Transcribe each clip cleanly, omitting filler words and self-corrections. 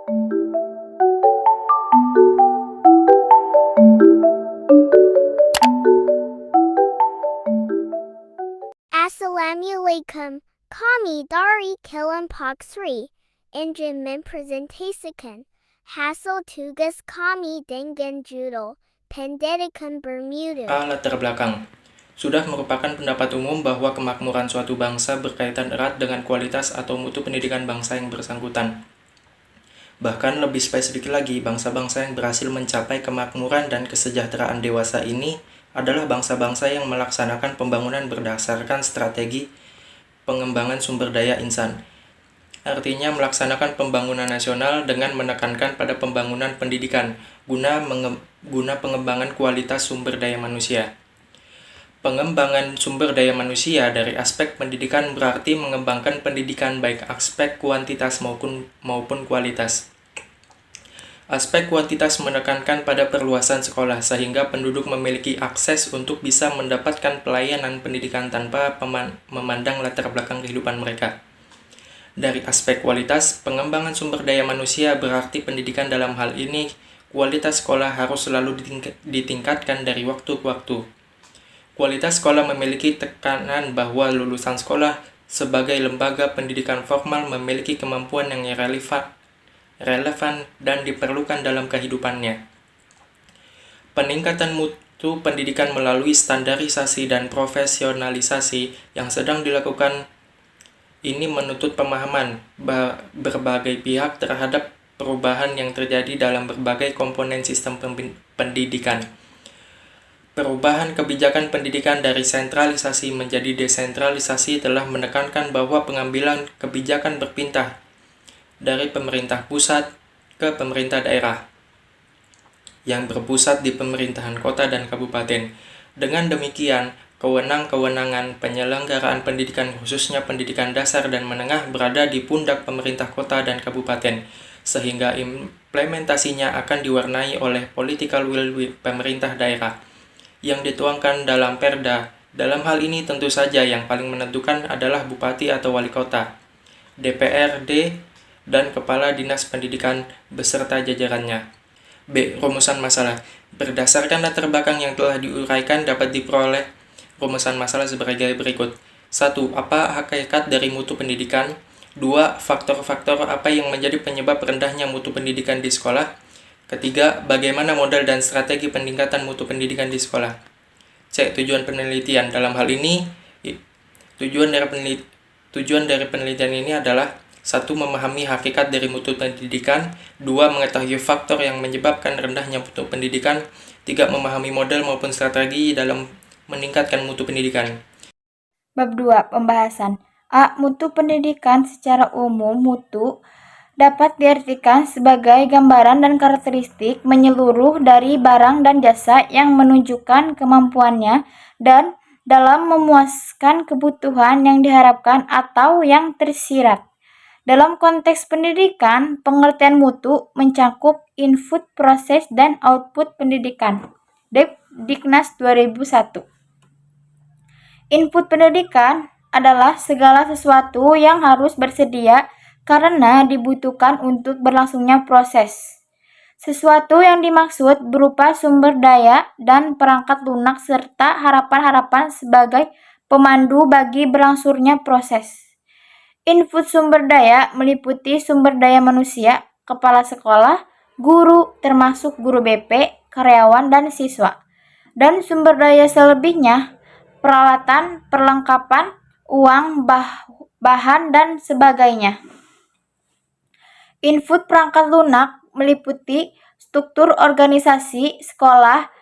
Assalamualaikum, kami dari Kelompok Sri ingin mempresentasikan hasil tugas kami dengan judul Pendidikan Bermutu. Latar belakang. Sudah merupakan pendapat umum bahwa kemakmuran suatu bangsa berkaitan erat dengan kualitas atau mutu pendidikan bangsa yang bersangkutan. Bahkan lebih spesifik lagi, bangsa-bangsa yang berhasil mencapai kemakmuran dan kesejahteraan dewasa ini adalah bangsa-bangsa yang melaksanakan pembangunan berdasarkan strategi pengembangan sumber daya insan. Artinya melaksanakan pembangunan nasional dengan menekankan pada pembangunan pendidikan guna pengembangan kualitas sumber daya manusia. Pengembangan sumber daya manusia dari aspek pendidikan berarti mengembangkan pendidikan baik aspek kuantitas maupun kualitas. Aspek kuantitas menekankan pada perluasan sekolah sehingga penduduk memiliki akses untuk bisa mendapatkan pelayanan pendidikan tanpa memandang latar belakang kehidupan mereka. Dari aspek kualitas, pengembangan sumber daya manusia berarti pendidikan dalam hal ini kualitas sekolah harus selalu ditingkatkan dari waktu ke waktu. Kualitas sekolah memiliki tekanan bahwa lulusan sekolah sebagai lembaga pendidikan formal memiliki kemampuan yang relevan dan diperlukan dalam kehidupannya. Peningkatan mutu pendidikan melalui standarisasi dan profesionalisasi yang sedang dilakukan ini menuntut pemahaman berbagai pihak terhadap perubahan yang terjadi dalam berbagai komponen sistem pendidikan. Perubahan kebijakan pendidikan dari sentralisasi menjadi desentralisasi telah menekankan bahwa pengambilan kebijakan berpindah dari pemerintah pusat ke pemerintah daerah yang berpusat di pemerintahan kota dan kabupaten. Dengan demikian, kewenangan penyelenggaraan pendidikan khususnya pendidikan dasar dan menengah berada di pundak pemerintah kota dan kabupaten, sehingga implementasinya akan diwarnai oleh political will pemerintah daerah yang dituangkan dalam perda. Dalam hal ini tentu saja yang paling menentukan adalah bupati atau wali kota, DPRD, dan Kepala Dinas Pendidikan beserta jajarannya. B. Rumusan masalah. Berdasarkan latar belakang yang telah diuraikan dapat diperoleh rumusan masalah sebagai berikut. 1. Apa hakikat dari mutu pendidikan? 2. Faktor-faktor apa yang menjadi penyebab rendahnya mutu pendidikan di sekolah? Ketiga, bagaimana model dan strategi peningkatan mutu pendidikan di sekolah? C. Tujuan penelitian. Dalam hal ini, tujuan dari penelitian ini adalah 1. Memahami hakikat dari mutu pendidikan. 2. Mengetahui faktor yang menyebabkan rendahnya mutu pendidikan. 3. Memahami model maupun strategi dalam meningkatkan mutu pendidikan. Bab 2. Pembahasan. A. Mutu pendidikan. Secara umum, mutu dapat diartikan sebagai gambaran dan karakteristik menyeluruh dari barang dan jasa yang menunjukkan kemampuannya dan dalam memuaskan kebutuhan yang diharapkan atau yang tersirat. Dalam konteks pendidikan, pengertian mutu mencakup input, proses, dan output pendidikan. Diknas 2001. Input pendidikan adalah segala sesuatu yang harus bersedia karena dibutuhkan untuk berlangsungnya proses. Sesuatu yang dimaksud berupa sumber daya dan perangkat lunak serta harapan-harapan sebagai pemandu bagi berlangsungnya proses. Input sumber daya meliputi sumber daya manusia, kepala sekolah, guru, termasuk guru BP, karyawan, dan siswa. Dan sumber daya selebihnya, peralatan, perlengkapan, uang, bahan, dan sebagainya. Input perangkat lunak meliputi struktur organisasi sekolah,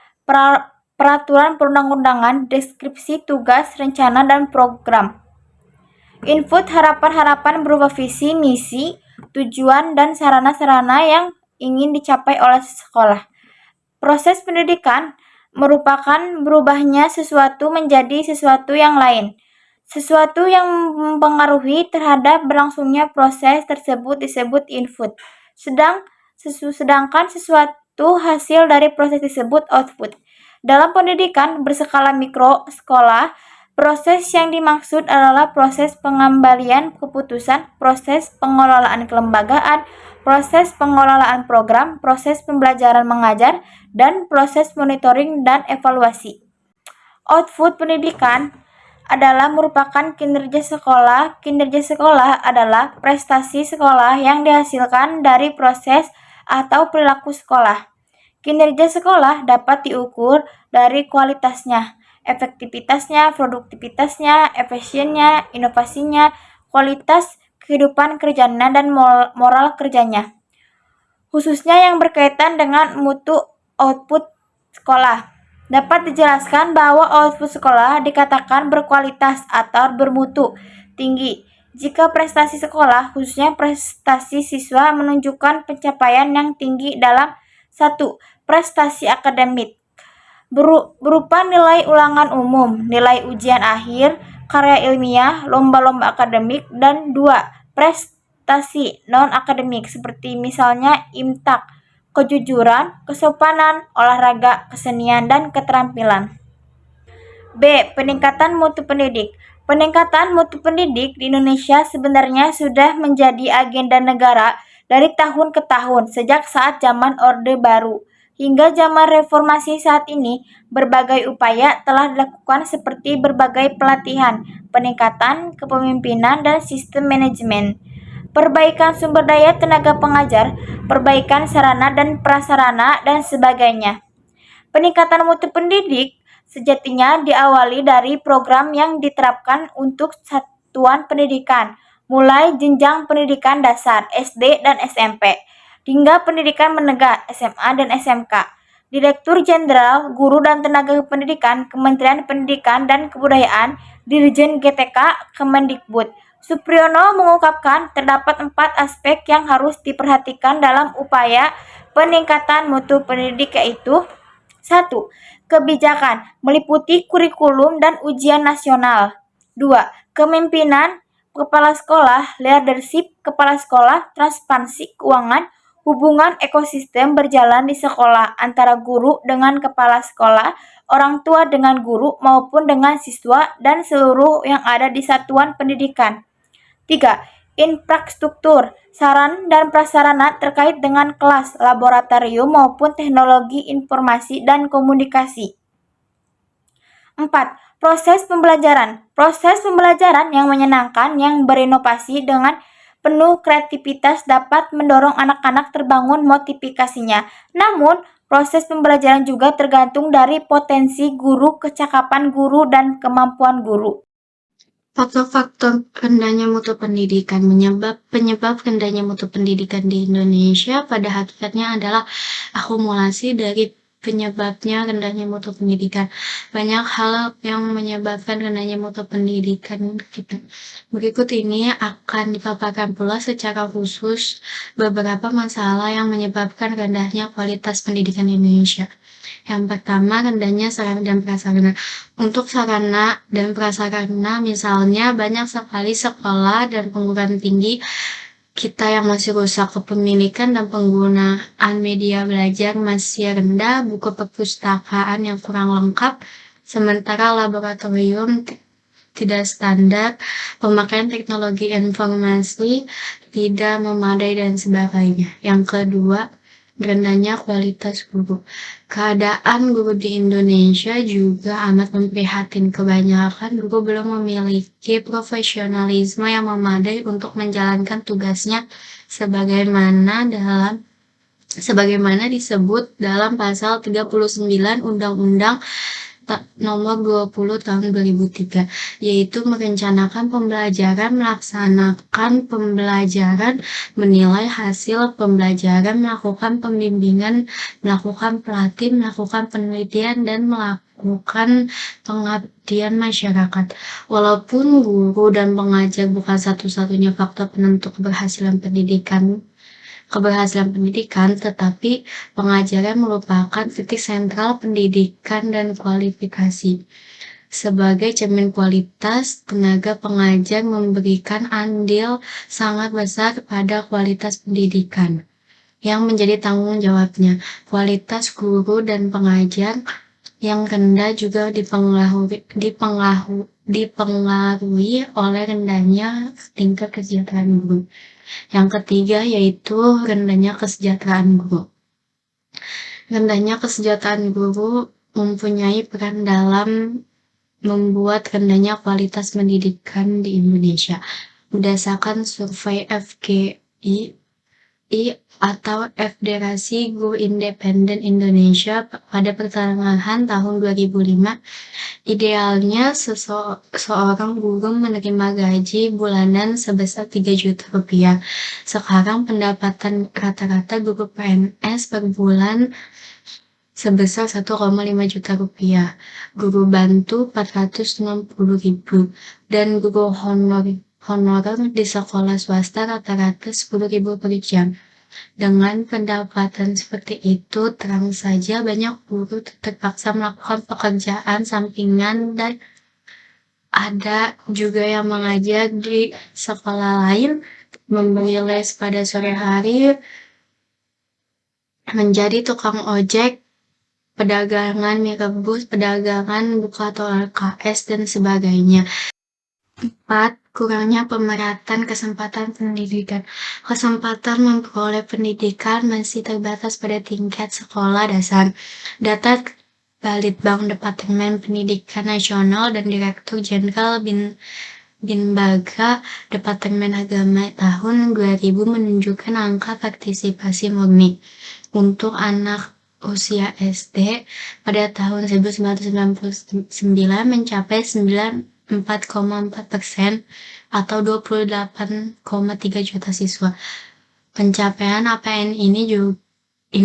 peraturan perundang-undangan, deskripsi tugas, rencana, dan program. Input harapan-harapan berupa visi, misi, tujuan, dan sarana-sarana yang ingin dicapai oleh sekolah. Proses pendidikan merupakan berubahnya sesuatu menjadi sesuatu yang lain. Sesuatu yang mempengaruhi terhadap berlangsungnya proses tersebut disebut input. Sedangkan sesuatu hasil dari proses disebut output. Dalam pendidikan berskala mikro, sekolah Proses yang dimaksud adalah proses pengembalian keputusan, proses pengelolaan kelembagaan, proses pengelolaan program, proses pembelajaran mengajar, dan proses monitoring dan evaluasi. Output pendidikan adalah merupakan kinerja sekolah. Kinerja sekolah adalah prestasi sekolah yang dihasilkan dari proses atau perilaku sekolah. Kinerja sekolah dapat diukur dari kualitasnya, efektivitasnya, produktivitasnya, efisiennya, inovasinya, kualitas kehidupan kerjanya, dan moral kerjanya, khususnya yang berkaitan dengan mutu output sekolah. Dapat dijelaskan bahwa output sekolah dikatakan berkualitas atau bermutu tinggi jika prestasi sekolah, khususnya prestasi siswa, menunjukkan pencapaian yang tinggi dalam 1. Prestasi akademik berupa nilai ulangan umum, nilai ujian akhir, karya ilmiah, lomba-lomba akademik, dan 2. Prestasi non-akademik seperti misalnya IMTAK, kejujuran, kesopanan, olahraga, kesenian, dan keterampilan. B. Peningkatan mutu pendidik. Peningkatan mutu pendidik di Indonesia sebenarnya sudah menjadi agenda negara dari tahun ke tahun sejak saat zaman Orde Baru. Hingga zaman reformasi saat ini, berbagai upaya telah dilakukan seperti berbagai pelatihan, peningkatan kepemimpinan dan sistem manajemen, perbaikan sumber daya tenaga pengajar, perbaikan sarana dan prasarana, dan sebagainya. Peningkatan mutu pendidik sejatinya diawali dari program yang diterapkan untuk satuan pendidikan, mulai jenjang pendidikan dasar SD dan SMP, hingga pendidikan menengah SMA dan SMK. Direktur Jenderal Guru dan Tenaga Pendidikan Kementerian Pendidikan dan Kebudayaan, Dirjen GTK Kemendikbud, Supriyono mengungkapkan terdapat 4 aspek yang harus diperhatikan dalam upaya peningkatan mutu pendidik, yaitu 1. Kebijakan meliputi kurikulum dan ujian nasional. 2. Kepemimpinan kepala sekolah, leadership kepala sekolah, transparansi keuangan, hubungan ekosistem berjalan di sekolah antara guru dengan kepala sekolah, orang tua dengan guru maupun dengan siswa dan seluruh yang ada di satuan pendidikan. 3. Infrastruktur, saran dan prasarana terkait dengan kelas, laboratorium maupun teknologi informasi dan komunikasi. 4. Proses pembelajaran. Proses pembelajaran yang menyenangkan, yang berinovasi dengan penuh kreativitas dapat mendorong anak-anak terbangun motivasinya. Namun, proses pembelajaran juga tergantung dari potensi guru, kecakapan guru, dan kemampuan guru. Faktor-faktor rendahnya mutu pendidikan. Penyebab rendahnya mutu pendidikan di Indonesia pada hakikatnya adalah akumulasi dari penyebabnya rendahnya mutu pendidikan. Banyak hal yang menyebabkan rendahnya mutu pendidikan kita. Berikut ini akan dipaparkan pula secara khusus beberapa masalah yang menyebabkan rendahnya kualitas pendidikan di Indonesia. Yang pertama, rendahnya sarana dan prasarana. Untuk sarana dan prasarana, misalnya banyak sekali sekolah dan perguruan tinggi kita yang masih rusak, kepemilikan dan penggunaan media belajar masih rendah, buku perpustakaan yang kurang lengkap, sementara laboratorium tidak standar, pemakaian teknologi informasi tidak memadai, dan sebagainya. Yang kedua, rendahnya kualitas guru. Keadaan guru di Indonesia juga amat memprihatinkan. Kebanyakan guru belum memiliki profesionalisme yang memadai untuk menjalankan tugasnya sebagaimana disebut dalam pasal 39 Undang-Undang Nomor 20 Tahun 2003, yaitu merencanakan pembelajaran, melaksanakan pembelajaran, menilai hasil pembelajaran, melakukan pembimbingan, melakukan pelatihan, melakukan penelitian, dan melakukan pengabdian masyarakat. Walaupun guru dan pengajar bukan satu-satunya faktor penentu keberhasilan pendidikan, tetapi pengajaran merupakan titik sentral pendidikan dan kualifikasi. Sebagai cermin kualitas, tenaga pengajar memberikan andil sangat besar pada kualitas pendidikan yang menjadi tanggung jawabnya. Kualitas guru dan pengajar yang rendah juga dipengaruhi oleh rendahnya tingkat kesejahteraan guru. Yang ketiga yaitu rendahnya kesejahteraan guru. Rendahnya kesejahteraan guru mempunyai peran dalam membuat rendahnya kualitas pendidikan di Indonesia. Berdasarkan survei FGI atau Federasi Guru Independen Indonesia pada pertengahan tahun 2005, idealnya seorang guru menerima gaji bulanan sebesar 3 juta rupiah. Sekarang pendapatan rata-rata guru PNS per bulan sebesar 1,5 juta rupiah, guru bantu 460.000, dan guru honorer di sekolah swasta rata-rata 10.000 per jam. Dengan pendapatan seperti itu, terang saja banyak guru terpaksa melakukan pekerjaan sampingan dan ada juga yang mengajar di sekolah lain, memberi les pada sore hari, menjadi tukang ojek, pedagangan mie rebus, pedagangan buka atau LKS, dan sebagainya. 4. Kurangnya pemerataan kesempatan pendidikan. Kesempatan memperoleh pendidikan masih terbatas pada tingkat sekolah dasar. Data Balitbang Departemen Pendidikan Nasional dan Direktur Jenderal Binbaga Departemen Agama tahun 2000 menunjukkan angka partisipasi murni untuk anak usia SD pada tahun 1999 mencapai 4,4% atau 28,3 juta siswa. Pencapaian APN ini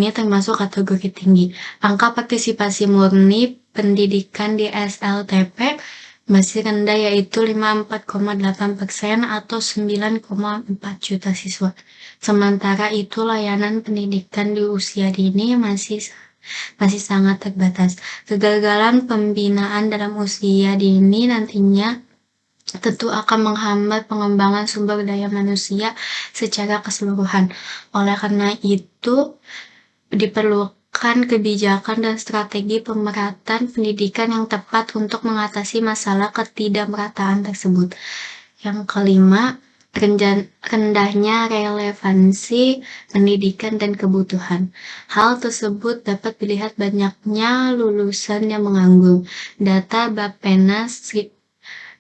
termasuk kategori tinggi. Angka partisipasi murni pendidikan di SLTP masih rendah, yaitu 54,8% atau 9,4 juta siswa. Sementara itu layanan pendidikan di usia dini masih sangat terbatas. Kegagalan pembinaan dalam usia dini nantinya tentu akan menghambat pengembangan sumber daya manusia secara keseluruhan. Oleh karena itu, diperlukan kebijakan dan strategi pemerataan pendidikan yang tepat untuk mengatasi masalah ketidakmerataan tersebut. Yang kelima, rendahnya relevansi pendidikan dan kebutuhan. Hal tersebut dapat dilihat banyaknya lulusan yang menganggur. Data Bappenas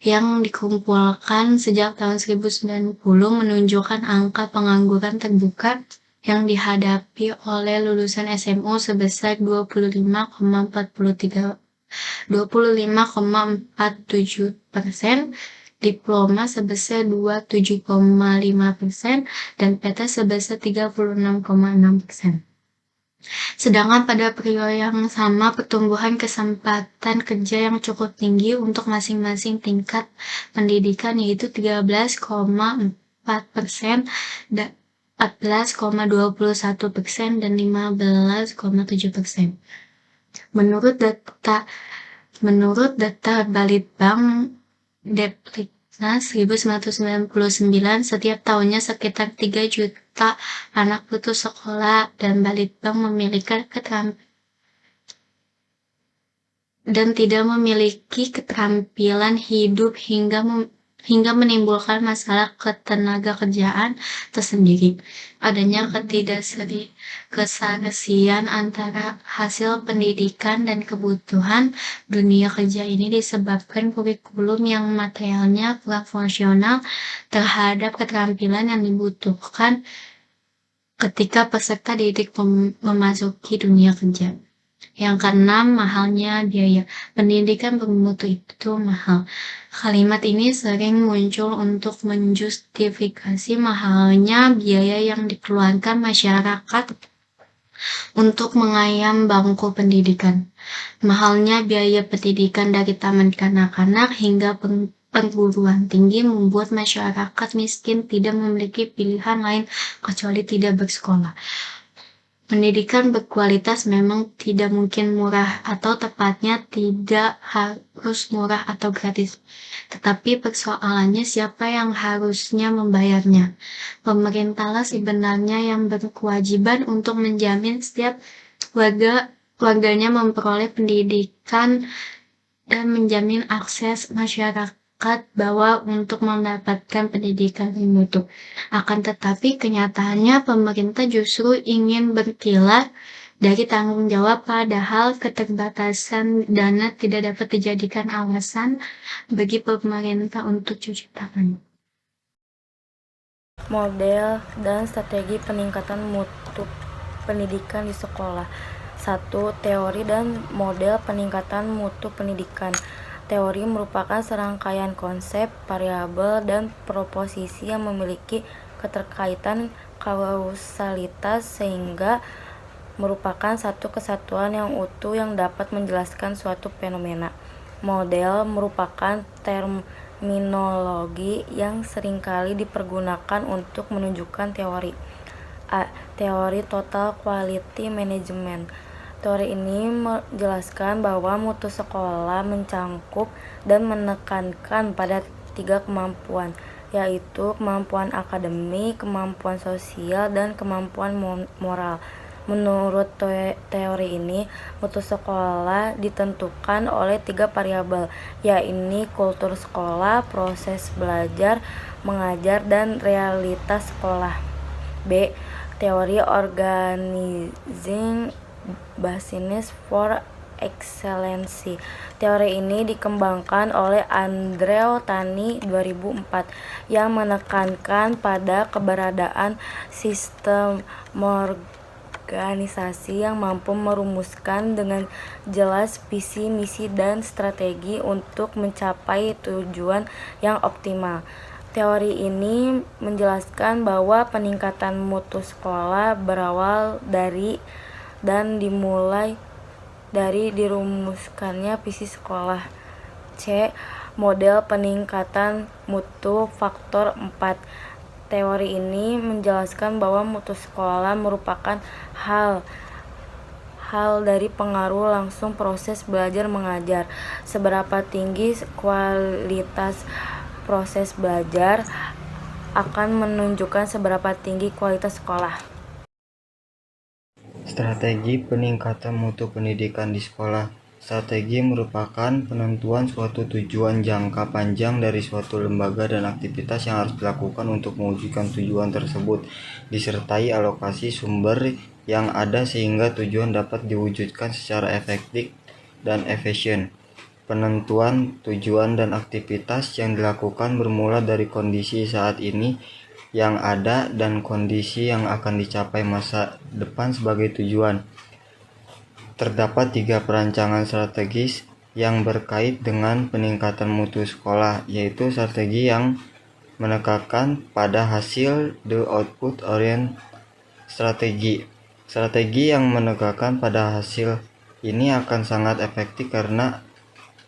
yang dikumpulkan sejak tahun 1990 menunjukkan angka pengangguran terbuka yang dihadapi oleh lulusan SMU sebesar 25,47%, diploma sebesar 27,5%, dan PT sebesar 36,6%. Sedangkan pada periode yang sama, pertumbuhan kesempatan kerja yang cukup tinggi untuk masing-masing tingkat pendidikan, yaitu 13,4%, 14,21%, dan 15,7%. Menurut data Balitbang Depliknas 1999, setiap tahunnya sekitar 3 juta anak putus sekolah, dan Balitbang tidak memiliki keterampilan hidup hingga menimbulkan masalah ketenagakerjaan tersendiri. Adanya ketidakselarisan antara hasil pendidikan dan kebutuhan dunia kerja ini disebabkan kurikulum yang materialnya kurang fungsional terhadap keterampilan yang dibutuhkan ketika peserta didik memasuki dunia kerja. Yang keenam, mahalnya biaya. Pendidikan bermutu itu mahal. Kalimat ini sering muncul untuk menjustifikasi mahalnya biaya yang dikeluarkan masyarakat untuk mengayam bangku pendidikan. Mahalnya biaya pendidikan dari taman kanak-kanak hingga perguruan tinggi membuat masyarakat miskin tidak memiliki pilihan lain kecuali tidak bersekolah. Pendidikan berkualitas memang tidak mungkin murah, atau tepatnya tidak harus murah atau gratis. Tetapi persoalannya siapa yang harusnya membayarnya. Pemerintahlah sebenarnya yang berkewajiban untuk menjamin setiap warga warganya memperoleh pendidikan dan menjamin akses masyarakat bahwa untuk mendapatkan pendidikan bermutu. Akan tetapi kenyataannya pemerintah justru ingin berkilah dari tanggung jawab, padahal keterbatasan dana tidak dapat dijadikan alasan bagi pemerintah untuk cuci tangan. Model dan strategi peningkatan mutu pendidikan di sekolah. 1. Teori dan model peningkatan mutu pendidikan. Teori merupakan serangkaian konsep, variabel, dan proposisi yang memiliki keterkaitan kausalitas sehingga merupakan satu kesatuan yang utuh yang dapat menjelaskan suatu fenomena. Model merupakan terminologi yang seringkali dipergunakan untuk menunjukkan teori. A. Teori Total Quality Management. Teori ini menjelaskan bahwa mutu sekolah mencangkup dan menekankan pada 3 kemampuan, yaitu kemampuan akademik, kemampuan sosial, dan kemampuan moral. Menurut teori ini, mutu sekolah ditentukan oleh 3 variabel, yaitu kultur sekolah, proses belajar, mengajar, dan realitas sekolah. B. Teori Organizing Business for Excellency. Teori ini dikembangkan oleh Andrew Tani 2004 yang menekankan pada keberadaan sistem organisasi yang mampu merumuskan dengan jelas visi, misi, dan strategi untuk mencapai tujuan yang optimal. Teori ini menjelaskan bahwa peningkatan mutu sekolah berawal dari dan dimulai dari dirumuskannya visi sekolah. C. Model peningkatan mutu faktor 4. Teori ini menjelaskan bahwa mutu sekolah merupakan hal dari pengaruh langsung proses belajar mengajar. Seberapa tinggi kualitas proses belajar akan menunjukkan seberapa tinggi kualitas sekolah. Strategi peningkatan mutu pendidikan di sekolah. Strategi merupakan penentuan suatu tujuan jangka panjang dari suatu lembaga dan aktivitas yang harus dilakukan untuk mewujudkan tujuan tersebut, disertai alokasi sumber yang ada sehingga tujuan dapat diwujudkan secara efektif dan efisien. Penentuan tujuan dan aktivitas yang dilakukan bermula dari kondisi saat ini yang ada dan kondisi yang akan dicapai masa depan sebagai tujuan. Terdapat 3 perancangan strategis yang berkait dengan peningkatan mutu sekolah, yaitu strategi yang menekankan pada hasil the output orient strategi. Strategi yang menekankan pada hasil ini akan sangat efektif karena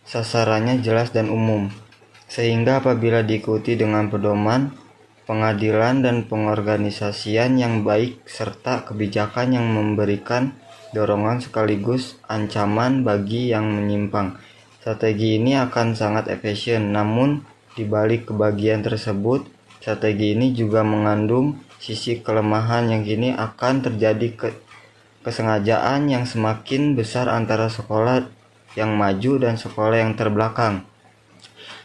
sasarannya jelas dan umum, sehingga apabila diikuti dengan pedoman, pengadilan, dan pengorganisasian yang baik serta kebijakan yang memberikan dorongan sekaligus ancaman bagi yang menyimpang, strategi ini akan sangat efisien. Namun di balik kebahagiaan tersebut, strategi ini juga mengandung sisi kelemahan yang kini akan terjadi kesengajaan yang semakin besar antara sekolah yang maju dan sekolah yang terbelakang.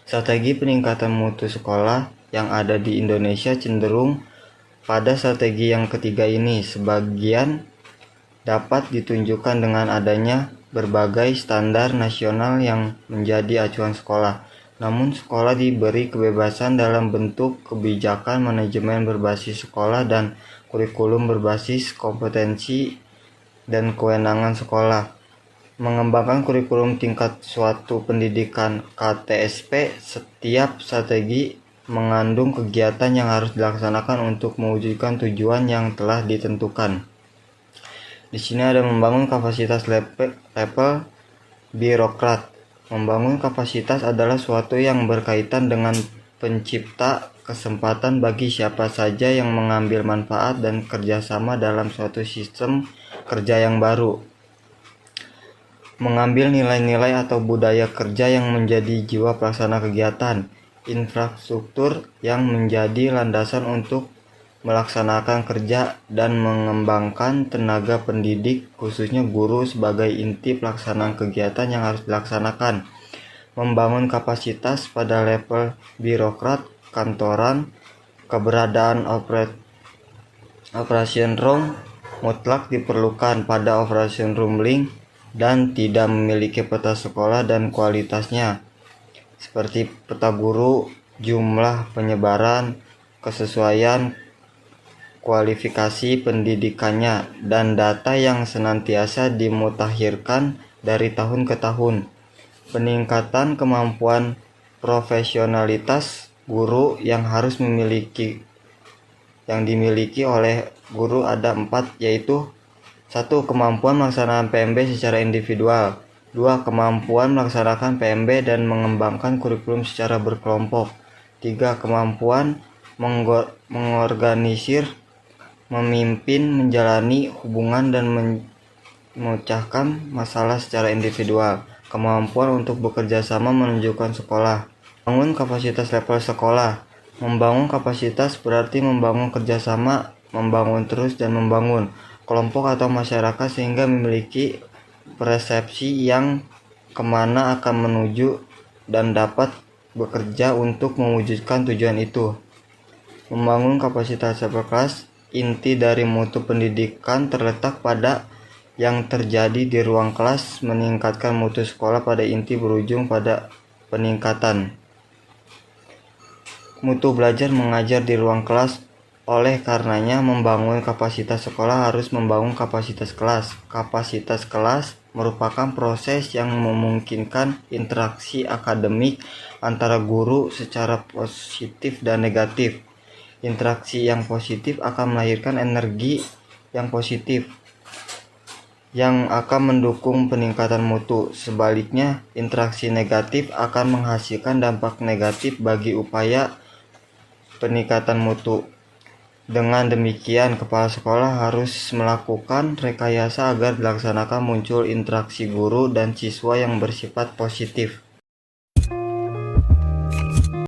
Strategi peningkatan mutu sekolah yang ada di Indonesia cenderung pada strategi yang ketiga ini. Sebagian dapat ditunjukkan dengan adanya berbagai standar nasional yang menjadi acuan sekolah. Namun sekolah diberi kebebasan dalam bentuk kebijakan manajemen berbasis sekolah dan kurikulum berbasis kompetensi dan kewenangan sekolah. Mengembangkan kurikulum tingkat suatu pendidikan KTSP, setiap strategi mengandung kegiatan yang harus dilaksanakan untuk mewujudkan tujuan yang telah ditentukan. Di sini ada membangun kapasitas level birokrat. Membangun kapasitas adalah suatu yang berkaitan dengan pencipta kesempatan bagi siapa saja yang mengambil manfaat dan kerjasama dalam suatu sistem kerja yang baru. Mengambil nilai-nilai atau budaya kerja yang menjadi jiwa pelaksana kegiatan. Infrastruktur yang menjadi landasan untuk melaksanakan kerja dan mengembangkan tenaga pendidik, khususnya guru, sebagai inti pelaksanaan kegiatan yang harus dilaksanakan. Membangun kapasitas pada level birokrat, kantoran, keberadaan operation room mutlak diperlukan pada operation room link dan tidak memiliki peta sekolah dan kualitasnya, seperti peta guru, jumlah penyebaran, kesesuaian kualifikasi pendidikannya, dan data yang senantiasa dimutakhirkan dari tahun ke tahun. Peningkatan kemampuan profesionalitas guru yang dimiliki oleh guru ada 4, yaitu 1. Kemampuan melaksanakan PMB secara individual. 2. Kemampuan melaksanakan PMB dan mengembangkan kurikulum secara berkelompok. 3. Kemampuan mengorganisir, memimpin, menjalani hubungan dan memecahkan masalah secara individual. Kemampuan untuk bekerja sama menunjukkan sekolah. Membangun kapasitas level sekolah. Membangun kapasitas berarti membangun kerjasama, membangun terus dan membangun kelompok atau masyarakat sehingga memiliki persepsi yang kemana akan menuju dan dapat bekerja untuk mewujudkan tujuan itu. Membangun kapasitas level kelas. Inti dari mutu pendidikan terletak pada yang terjadi di ruang kelas. Meningkatkan mutu sekolah pada inti berujung pada peningkatan mutu belajar mengajar di ruang kelas. Oleh karenanya, membangun kapasitas sekolah harus membangun kapasitas kelas. Kapasitas kelas merupakan proses yang memungkinkan interaksi akademik antara guru secara positif dan negatif. Interaksi yang positif akan melahirkan energi yang positif yang akan mendukung peningkatan mutu. Sebaliknya, interaksi negatif akan menghasilkan dampak negatif bagi upaya peningkatan mutu. Dengan demikian, kepala sekolah harus melakukan rekayasa agar dilaksanakan muncul interaksi guru dan siswa yang bersifat positif.